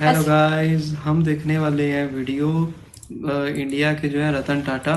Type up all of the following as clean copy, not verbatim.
Hello guys, हम देखने वाले हैं वीडियो इंडिया के जो है रतन टाटा।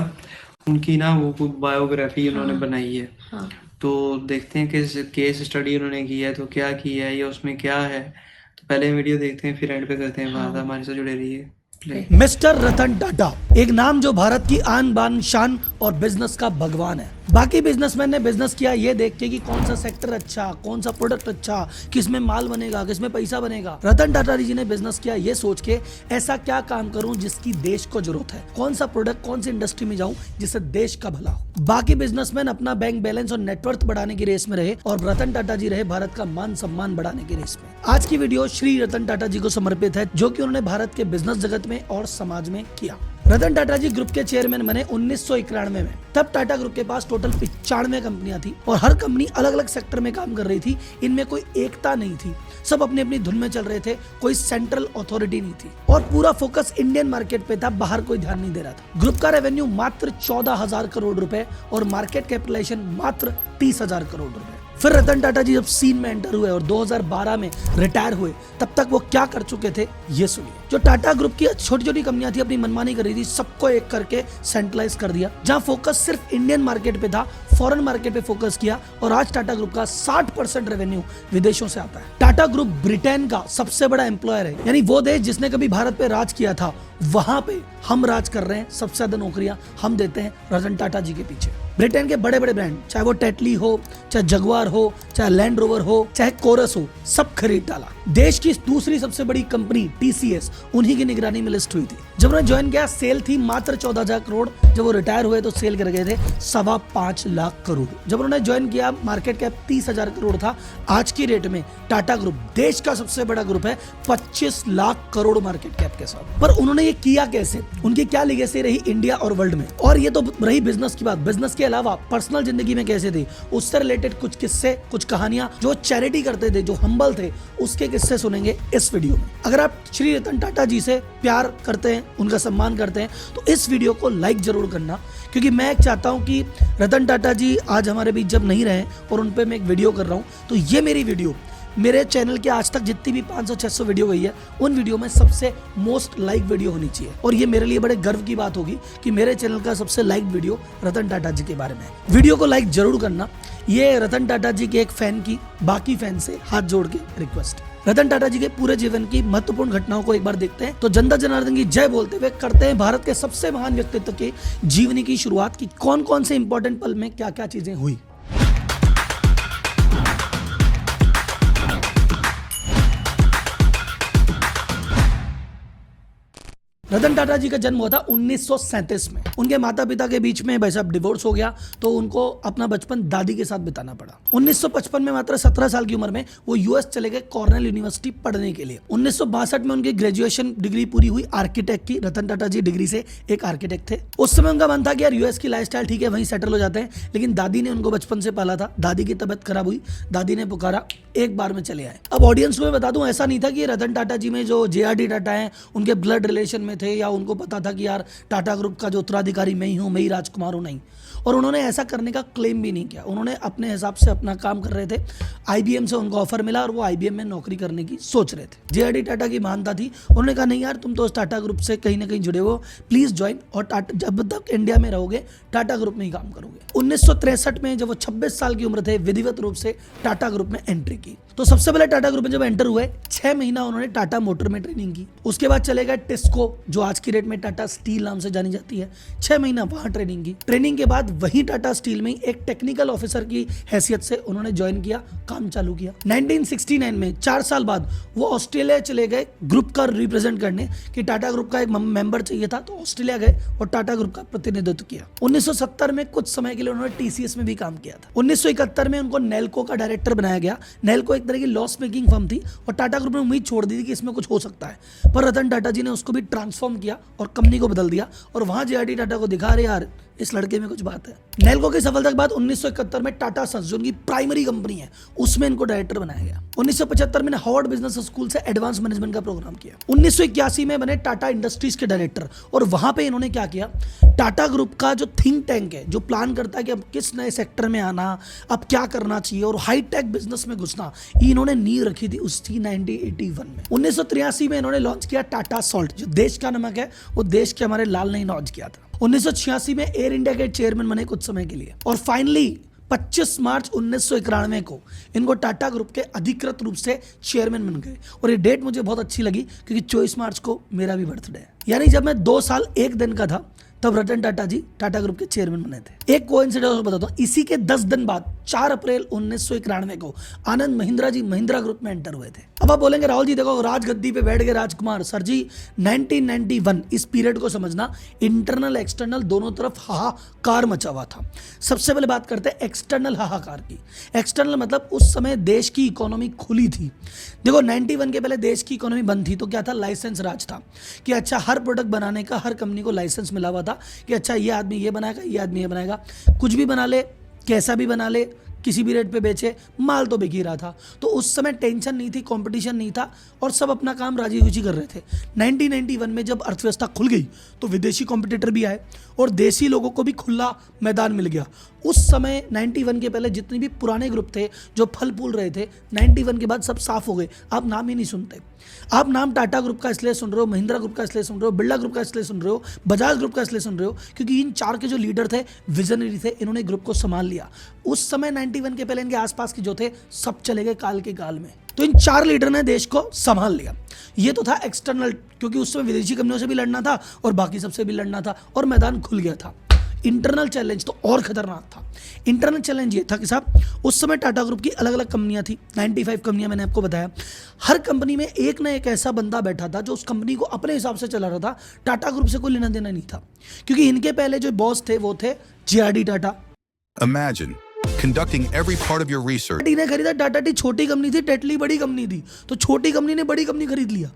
उनकी ना वो बायोग्राफी उन्होंने हाँ बनाई है। हाँ। तो देखते हैं किस केस स्टडी उन्होंने की है, तो क्या किया है या उसमें क्या है। तो पहले वीडियो देखते हैं, फिर एंड पे करते हैं बात। हाँ हमारे से जुड़े रहिए। प्ले। मिस्टर रतन टाटा एक नाम जो भारत की आन बान शान और बिजनेस का भगवान है। बाकी बिजनेसमैन ने बिजनेस किया ये देख के कि कौन सा सेक्टर अच्छा, कौन सा प्रोडक्ट अच्छा, किस में माल बनेगा, किस में पैसा बनेगा। रतन टाटा जी ने बिजनेस किया ये सोच के ऐसा क्या काम करूं जिसकी देश को जरूरत है, कौन सा प्रोडक्ट कौन सी इंडस्ट्री में जाऊं जिससे देश का भला हो। बाकी बिजनेसमैन अपना बैंक बैलेंस और नेटवर्थ बढ़ाने की रेस में रहे और रतन टाटा जी रहे भारत का मान सम्मान बढ़ाने की रेस में। आज की वीडियो श्री रतन टाटा जी को समर्पित है, जो कि उन्होंने भारत के बिजनेस जगत में और समाज में किया। रतन टाटा जी ग्रुप के चेयरमैन बने 1991 में। तब टाटा ग्रुप के पास टोटल 95 कंपनियां थी और हर कंपनी अलग अलग सेक्टर में काम कर रही थी। इनमें कोई एकता नहीं थी, सब अपनी अपनी धुन में चल रहे थे, कोई सेंट्रल अथॉरिटी नहीं थी और पूरा फोकस इंडियन मार्केट पे था, बाहर कोई ध्यान नहीं दे रहा था। ग्रुप का रेवेन्यू मात्र 14,000 करोड़ रुपए और मार्केट कैपिटलाइजेशन मात्र 30,000 करोड़ रुपए। फिर रतन टाटा जी जब सीन में एंटर हुए और 2012 में रिटायर हुए, तब तक वो क्या कर चुके थे ये सुनिए। जो टाटा ग्रुप की छोटी छोटी कंपनियां थी, अपनी मनमानी कर रही थी, सबको एक करके सेंट्रलाइज कर दिया। जहां फोकस सिर्फ इंडियन मार्केट पे था, फॉरेन मार्केट पे फोकस किया और आज टाटा ग्रुप का 60% रेवेन्यू विदेशों से आता है। टाटा ग्रुप ब्रिटेन का सबसे बड़ा एम्प्लॉयर है, यानी वो देश जिसने कभी भारत पे राज किया था, वहां पे हम राज कर रहे हैं। सबसे ज्यादा नौकरियां हम देते हैं रतन टाटा जी के पीछे। ब्रिटेन के बड़े बड़े ब्रांड, चाहे वो टेटली हो, चाहे जगुआर हो, चाहे लैंड रोवर हो, चाहे कोरस हो, सब खरीद डाला। देश की दूसरी सबसे बड़ी कंपनी टीसीएस उन्हीं की निगरानी में लिस्ट हुई थी। जब उन्होंने ज्वाइन किया, सेल थी मात्र 14,000 करोड़। जब वो रिटायर हुए तो सेल कर गए थे 5.25 लाख करोड़। जब उन्होंने ज्वाइन किया, मार्केट कैप 30,000 करोड़ था। आज की रेट में टाटा ग्रुप देश का सबसे बड़ा ग्रुप है, 25 लाख करोड़ मार्केट कैप के साथ। पर उन्होंने ये किया कैसे, उनकी क्या लेगेसी रही इंडिया और वर्ल्ड में। और ये तो रही बिजनेस की बात। बिजनेस के अलावा पर्सनल जिंदगी में कैसे थे, उससे रिलेटेड कुछ किस्से, कुछ कहानियां, जो चैरिटी करते थे, जो हम्बल थे, उसके किस्से सुनेंगे इस वीडियो में। अगर आप श्री रतन टाटा जी से प्यार करते हैं, उनका सम्मान करते हैं, तो इस वीडियो को लाइक जरूर करना, क्योंकि मैं चाहता हूं कि रतन टाटा जी आज हमारे बीच जब नहीं रहे और उन पे मैं एक वीडियो कर रहा हूं, तो ये मेरी वीडियो मेरे चैनल के आज तक जितनी भी 500-600 वीडियो गई है, उन वीडियो में सबसे मोस्ट लाइक वीडियो होनी चाहिए। और ये मेरे लिए बड़े गर्व की बात होगी कि मेरे चैनल का सबसे लाइक वीडियो रतन टाटा जी के बारे में है। वीडियो को लाइक जरूर करना। ये रतन टाटा जी के एक फैन की बाकी फैन से हाथ जोड़ के रिक्वेस्ट। रतन टाटा जी के पूरे जीवन की महत्वपूर्ण घटनाओं को एक बार देखते हैं। तो जनता जनार्दन की जय बोलते हुए करते हैं भारत के सबसे महान व्यक्तित्व के जीवनी की शुरुआत की कौन कौन से इंपॉर्टेंट पल में क्या क्या चीजें हुई। रतन टाटा जी का जन्म हुआ था 1937 में। उनके माता पिता के बीच में भाई साहब डिवोर्स हो गया, तो उनको अपना बचपन दादी के साथ बिताना पड़ा। 1955 में मात्र 17 साल की उम्र में वो यूएस चले गए कॉर्नेल यूनिवर्सिटी पढ़ने के लिए। 1962 में उनकी ग्रेजुएशन डिग्री पूरी हुई आर्किटेक्ट की। रतन टाटा जी डिग्री से एक आर्किटेक्ट थे। उस समय उनका मन था कि यार यूएस की लाइफस्टाइल ठीक है, वहीं सेटल हो जाते हैं, लेकिन दादी ने उनको बचपन से पाला था। दादी की तबियत खराब हुई, दादी ने पुकारा, एक बार में चले आए। अब ऑडियंस को मैं बता दूं, ऐसा नहीं था कि रतन टाटा जी में जो जेआरडी टाटा हैं उनके ब्लड रिलेशन में थे या उनको पता था कि यार टाटा ग्रुप का जो उत्तराधिकारी मैं ही हूं, मैं ही राजकुमार हूं, नहीं। और उन्होंने ऐसा करने का क्लेम भी नहीं किया। उन्होंने अपने हिसाब से अपना काम कर रहे थे। आईबीएम से उनको ऑफर मिला और वो आईबीएम में नौकरी करने की सोच रहे थे। जेआरडी टाटा की महानता थी, उन्होंने कहा नहीं यार, तुम तो टाटा ग्रुप से कहीं ना कहीं जुड़े हो, प्लीज ज्वाइन, और टाटा जब तक इंडिया में रहोगे टाटा ग्रुप में ही काम करोगे। 1963 में जब वो 26 साल की उम्र थे, विधिवत रूप से टाटा ग्रुप में एंट्री की। तो सबसे पहले टाटा ग्रुप में जब एंटर हुए, 6 महीना उन्होंने टाटा मोटर में ट्रेनिंग की। उसके बाद चले गए टिस्को, जो आज की डेट में टाटा स्टील नाम से जानी जाती है। 6 महीना वहां ट्रेनिंग की। ट्रेनिंग के बाद वही टाटा स्टील में एक टेक्निकल ऑफिसर की हैसियत से उन्होंने ज्वाइन किया, काम चालू किया। 1969 में 4 साल बाद वो ऑस्ट्रेलिया चले गए ग्रुप का रिप्रेजेंट करने, कि टाटा ग्रुप का एक मेंबर चाहिए था, तो ऑस्ट्रेलिया गए और टाटा ग्रुप का प्रतिनिधित्व किया। 1970 में कुछ समय के लिए उन्होंने टीसीएस में भी काम किया था। 1971 में उनको नेल्को का डायरेक्टर बनाया गया। नेल्को एक तरह की लॉस मेकिंग फर्म थी और टाटा ग्रुप ने उम्मीद छोड़ दी थी कि इसमें कुछ हो सकता है, पर रतन टाटा जी ने उसको भी ट्रांसफॉर्म किया और कंपनी को बदल दिया। और वहां जेआरडी टाटा को दिखा, रहे यार इस लड़के में कुछ बात है। नेल्को की सफलता के बाद 1971 में टाटा सन्स जो उनकी प्राइमरी कंपनी है उसमें इनको डायरेक्टर बनाया गया। 1975 में हार्वर्ड बिजनेस स्कूल से एडवांस मैनेजमेंट का प्रोग्राम किया। 1981 में बने टाटा इंडस्ट्रीज के डायरेक्टर और वहां पे इन्होंने क्या किया, टाटा ग्रुप का जो थिंक टैंक है जो प्लान करता है कि अब किस नए सेक्टर में आना, अब क्या करना चाहिए और हाईटेक बिजनेस में घुसना, इन्होंने नींव रखी थी उसकी 1981 में। 1983 में इन्होंने लॉन्च किया टाटा सॉल्ट, जो देश का नमक है, वो देश के हमारे लाल ने लॉन्च किया था। 1986 में एयर इंडिया के चेयरमैन बने कुछ समय के लिए और फाइनली 25 मार्च 1991 को इनको टाटा ग्रुप के अधिकृत रूप से चेयरमैन बन गए। और ये डेट मुझे बहुत अच्छी लगी क्योंकि 24 मार्च को मेरा भी बर्थडे है, यानी जब मैं 2 साल 1 दिन का था तब रतन टाटा जी टाटा ग्रुप के चेयरमैन बने थे। एक कोइंसिडेंस बताता हूँ, इसी के 10 दिन बाद 4 अप्रैल 1991 को आनंद महिंद्रा जी महिंद्रा ग्रुप में एंटर हुए थे। अब आप बोलेंगे राहुल जी देखो राजगद्दी पे बैठ गए राजकुमार। सर जी 1991 इस पीरियड को समझना, इंटरनल एक्सटर्नल दोनों तरफ हाहाकार मचा हुआ था। सबसे पहले बात करते हैं एक्सटर्नल हाहाकार की। एक्सटर्नल मतलब उस समय देश की इकोनॉमी खुली थी। देखो 91 के पहले देश की इकोनॉमी बंद थी तो क्या था, लाइसेंस राज था कि अच्छा हर प्रोडक्ट बनाने का हर कंपनी को लाइसेंस मिला हुआ था कि अच्छा ये आदमी ये बनाएगा, ये आदमी ये बनाएगा, कुछ भी बना ले, कैसा भी बना ले, किसी भी रेट पे बेचे, माल तो बिक ही रहा था। तो उस समय टेंशन नहीं थी, कंपटीशन नहीं था और सब अपना काम राजी खुशी कर रहे थे। 1991 में जब अर्थव्यवस्था खुल गई तो विदेशी कॉम्पिटिटर भी आए और देसी लोगों को भी खुला मैदान मिल गया। उस समय 91 के पहले जितने भी पुराने ग्रुप थे जो फल फूल रहे थे, 91 के बाद सब साफ हो गए, आप नाम ही नहीं सुनते। आप नाम टाटा ग्रुप का इसलिए सुन रहे हो, महिंद्रा ग्रुप का इसलिए सुन रहे हो, बिरला ग्रुप का इसलिए सुन रहे हो, बजाज ग्रुप का इसलिए सुन रहे हो क्योंकि इन 4 के जो लीडर थे विजनरी थे, इन्होंने ग्रुप को संभाल लिया। उस समय 91 के पहले इनके आसपास के जो थे सब चले गए काल के काल में, तो इन 4 लीडर ने देश को संभाल लिया। ये तो था एक्सटर्नल, क्योंकि उस समय विदेशी कंपनियों से भी लड़ना था और बाकी सबसे भी लड़ना था और मैदान खुल गया था। इंटरनल चैलेंज तो और खतरनाक था। इंटरनल चैलेंज ये था कि साहब उस समय टाटा ग्रुप की अलग अलग कंपनियां थी, 95 कंपनियां मैंने आपको बताया। हर कंपनी में एक ना एक ऐसा बंदा बैठा था जो उस कंपनी को अपने हिसाब से चला रहा था, टाटा ग्रुप से कोई लेना देना नहीं था क्योंकि इनके पहले जो बॉस थे वो थे JRD Tata. Imagine conducting every part of your research. T ने खरीदा, टाटा टी छोटी कंपनी थी, टेटली बड़ी कंपनी थी, तो छोटी कंपनी ने बड़ी कंपनी खरीद लिया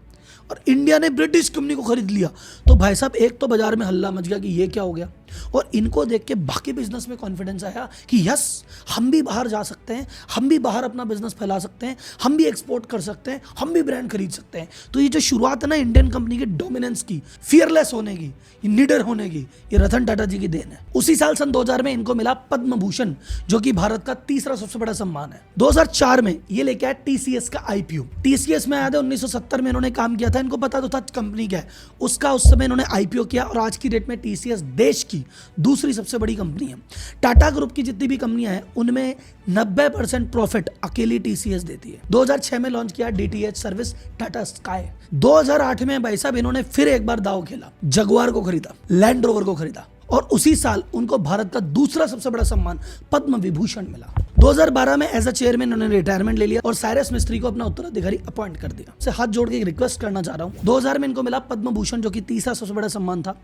और इंडिया ने ब्रिटिश कंपनी को खरीद लिया। तो भाई साहब एक तो बाजार में हल्ला मच गया कि ये क्या हो गया, और इनको देख के बाकी बिजनेस में कॉन्फिडेंस आया कि यस हम भी बाहर जा सकते हैं, हम भी बाहर अपना बिजनेस फैला सकते हैं, हम भी एक्सपोर्ट कर सकते हैं, हम भी ब्रांड खरीद सकते हैं। तो ये जो शुरुआत है ना इंडियन कंपनी की डोमिनेंस की, फियरलेस होने की, निडर होने की, ये रतन टाटा जी की देन है। उसी साल सन 2000 में इनको मिला पद्म भूषण, जो कि भारत का तीसरा सबसे बड़ा सम्मान है। 2004 में ये लेके आया TCS का IPO। TCS में आया था 1970 में इन्होंने काम किया था, इनको पता तो था कंपनी क्या है उसका। उस समय इन्होंने IPO किया और आज की डेट में TCS देश की दूसरी सबसे बड़ी कंपनी है। टाटा ग्रुप की जितनी भी कंपनियां हैं उनमें 90% प्रॉफिट अकेली TCS देती है। 2006 में लॉन्च किया DTH सर्विस टाटा स्काई। 2008 में भाई साहब इन्होंने फिर एक बार दांव खेला, जगुआर को खरीदा, लैंड रोवर को खरीदा और उसी साल उनको भारत का दूसरा सबसे बड़ा सम्मान पद्म विभूषण मिला। 2012 में एज अ चेयरमैन उन्होंने रिटायरमेंट ले लिया और साइरस मिस्त्री को अपना उत्तराधिकारी अपॉइंट कर दिया। से हाथ जोड़ के एक रिक्वेस्ट करना चाह रहा हूं, 2000 में इनको मिला पद्म भूषण जो कि तीसरा सबसे बड़ा सम्मान था।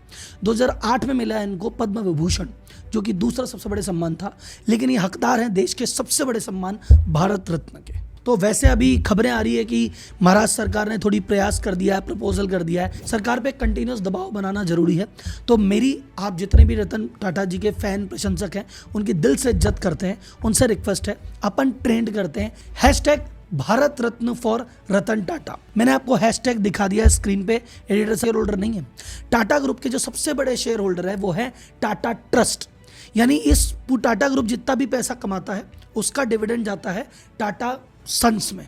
2008 में मिला इनको पद्म विभूषण जो कि दूसरा सबसे बड़ा सम्मान था, लेकिन ये हकदार हैं देश के सबसे बड़े सम्मान भारत रत्न के। तो वैसे अभी खबरें आ रही है कि महाराष्ट्र सरकार ने थोड़ी प्रयास कर दिया है, प्रपोजल कर दिया है, सरकार पे कंटिन्यूस दबाव बनाना जरूरी है। तो मेरी आप जितने भी रतन टाटा जी के फैन प्रशंसक हैं उनकी दिल से इज्जत करते हैं, उनसे रिक्वेस्ट है अपन ट्रेंड करते हैं हैशटैग भारत रत्न फॉर रतन टाटा। मैंने आपको हैशटैग दिखा दिया है स्क्रीन पे, एडिटर शेयर होल्डर नहीं है। टाटा ग्रुप के जो सबसे बड़े शेयर होल्डर है वो है टाटा ट्रस्ट, यानी इस टाटा ग्रुप जितना भी पैसा कमाता है उसका डिविडेंड जाता है टाटा सन्स में,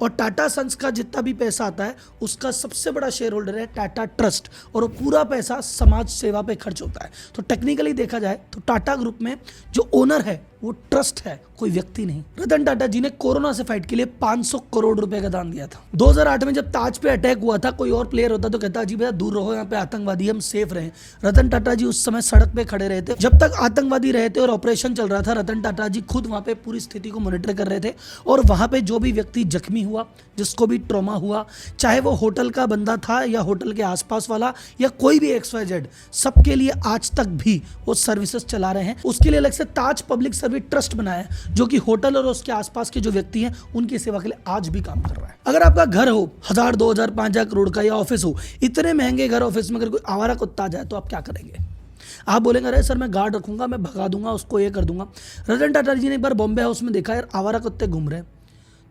और टाटा सन्स का जितना भी पैसा आता है उसका सबसे बड़ा शेयर होल्डर है टाटा ट्रस्ट, और वो पूरा पैसा समाज सेवा पे खर्च होता है। तो टेक्निकली देखा जाए तो टाटा ग्रुप में जो ओनर है वो ट्रस्ट है, कोई व्यक्ति नहीं। रतन टाटा जी ने कोरोना से फाइट के लिए 500 करोड़ रुपए का दान दिया था। 2008 में जब ताज पे अटैक हुआ था, कोई और प्लेयर होता तो कहता जी भैया दूर रहो, यहाँ पे आतंकवादी, हम सेफ रहे। रतन टाटा जी उस समय सड़क पे खड़े रहे थे, जब तक आतंकवादी रहे थे और ऑपरेशन चल रहा था रतन टाटा जी खुद वहां पे पूरी स्थिति को मॉनिटर कर रहे थे, और वहां पे जो भी व्यक्ति जख्मी हुआ, जिसको भी ट्रॉमा हुआ, चाहे वो होटल का बंदा था या होटल के आसपास वाला या कोई भी XYZ, सबके लिए आज तक भी वो सर्विसेज चला रहे हैं। उसके लिए अलग से ताज पब्लिक सर्विस ट्रस्ट बनाया है जो कि होटल और उसके आसपास के जो व्यक्ति हैं उनकी सेवा के लिए आज भी काम कर रहा है। अगर आपका घर हो 1000, 2000, 5000 करोड़ का या ऑफिस हो, इतने महंगे घर ऑफिस में अगर कोई आवारा कुत्ता आ जाए तो आप क्या करेंगे? आप बोलेंगे अरे सर मैं गार्ड रखूंगा, मैं भगा दूंगा उसको, ये कर दूंगा। रतन टाटा जी ने एक बार बॉम्बे हाउस में देखा यार आवारा कुत्ते घूम रहे हैं,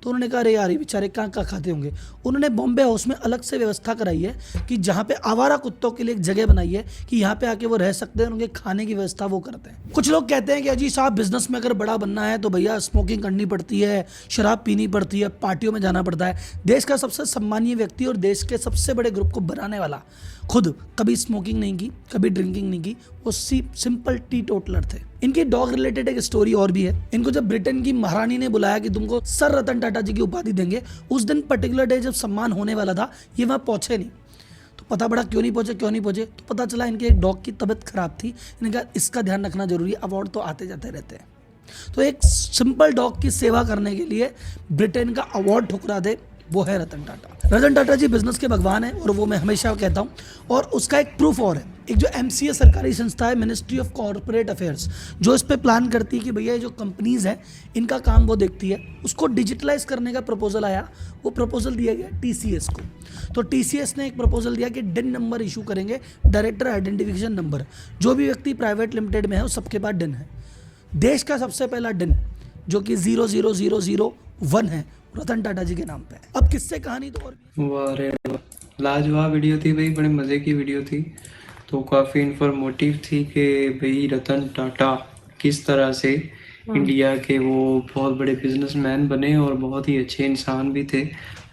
तो उन्होंने कहा अरे यार ये बेचारे कहाँ कहाँ खाते होंगे। उन्होंने बॉम्बे हाउस में अलग से व्यवस्था कराई है कि जहाँ पे आवारा कुत्तों के लिए एक जगह बनाई है कि यहाँ पे आके वो रह सकते हैं, उनके खाने की व्यवस्था वो करते हैं। कुछ लोग कहते हैं कि अजी साहब बिजनेस में अगर बड़ा बनना है तो भैया स्मोकिंग करनी पड़ती है, शराब पीनी पड़ती है, पार्टियों में जाना पड़ता है। देश का सबसे सम्मानीय व्यक्ति और देश के सबसे बड़े ग्रुप को बनाने वाला खुद कभी स्मोकिंग नहीं की, कभी ड्रिंकिंग नहीं की, वो सिंपल टी टोटलर थे। इनकी डॉग रिलेटेड एक स्टोरी और भी है। इनको जब ब्रिटेन की महारानी ने बुलाया कि तुमको सर रतन टाटा जी की उपाधि देंगे, उस दिन पर्टिकुलर डे जब सम्मान होने वाला था ये वहाँ पहुंचे नहीं। तो पता पड़ा क्यों नहीं पहुंचे, तो पता चला इनके एक डॉग की तबीयत खराब थी। इन्होंने कहा इसका ध्यान रखना जरूरी है, अवार्ड तो आते जाते रहते हैं। तो एक सिंपल डॉग की सेवा करने के लिए ब्रिटेन का अवार्ड ठुकरा दे, वो है रतन टाटा। रतन टाटा जी बिजनेस के भगवान है और वो मैं हमेशा कहता हूँ। और उसका एक प्रूफ और है, एक जो MCA सरकारी संस्था है, मिनिस्ट्री ऑफ कॉर्पोरेट अफेयर्स, जो इस पे प्लान करती है कि भैया ये जो कंपनीज हैं इनका काम वो देखती है, उसको डिजिटलाइज करने का प्रपोजल आया। वो प्रपोजल दिया गया TCS को। तो TCS ने एक प्रपोजल दिया कि डिन नंबर इशू करेंगे, डायरेक्टर आइडेंटिफिकेशन नंबर। जो भी व्यक्ति प्राइवेट लिमिटेड में है उस सबके पास डिन है। देश का सबसे पहला डिन जो कि 00001 है, रतन टाटा जी के नाम पे है। अब किससे कहानी तो और भी। वाह रे वाह, लाजवाब वीडियो थी भाई, बड़े मज़े की वीडियो थी। तो काफ़ी इंफॉर्मेटिव थी कि भाई रतन टाटा किस तरह से इंडिया के वो बहुत बड़े बिजनेसमैन बने और बहुत ही अच्छे इंसान भी थे,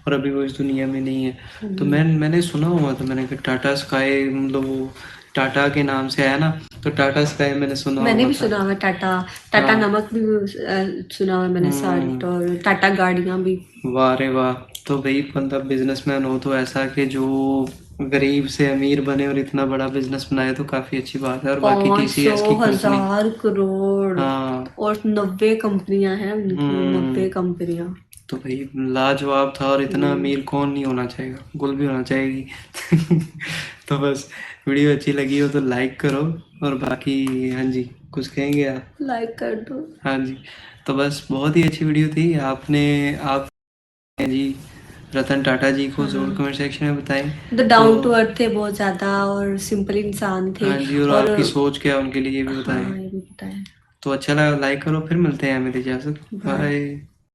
और अभी वो इस दुनिया में नहीं है। तो मैंने सुना हुआ था, मैंने कहा टाटा स्काई, मतलब वो टाटा के नाम से आया ना, तो टाटा स्काई मैंने भी सुना हुआ टाटा नमक भी सुना हुआ मैंने, साल्ट, और टाटा गाड़ियाँ भी। वाह रे वाह। तो भाई बंदा बिजनेसमैन हो तो ऐसा कि जो गरीब से अमीर बने और इतना बड़ा बिजनेस बनाए, तो काफी अच्छी बात है। और बाकी TCS की कंपनी, 500,000 करोड़ हाँ, और 90 कंपनियां हैं उनकी, 90 कंपनियां। तो भाई लाजवाब था। और इतना अमीर कौन नहीं होना चाहेगा, गुल भी होना चाहेगी। तो बस वीडियो अच्छी लगी हो तो लाइक करो, और बाकी हाँ जी कुछ कहेंगे आप? लाइक कर दो। हाँ जी, तो बस बहुत ही अच्छी वीडियो थी। आप जी रतन टाटा जी को जरूर कमेंट सेक्शन में बताएं। तो डाउन टू अर्थ थे बहुत ज्यादा और सिंपल इंसान थे। हाँ जी, और आपकी सोच क्या है उनके लिए ये भी बताएं। हाँ, ये भी बताएं। तो अच्छा लगा, लाइक करो, फिर मिलते हैं। मेरी इजाजत, बाय।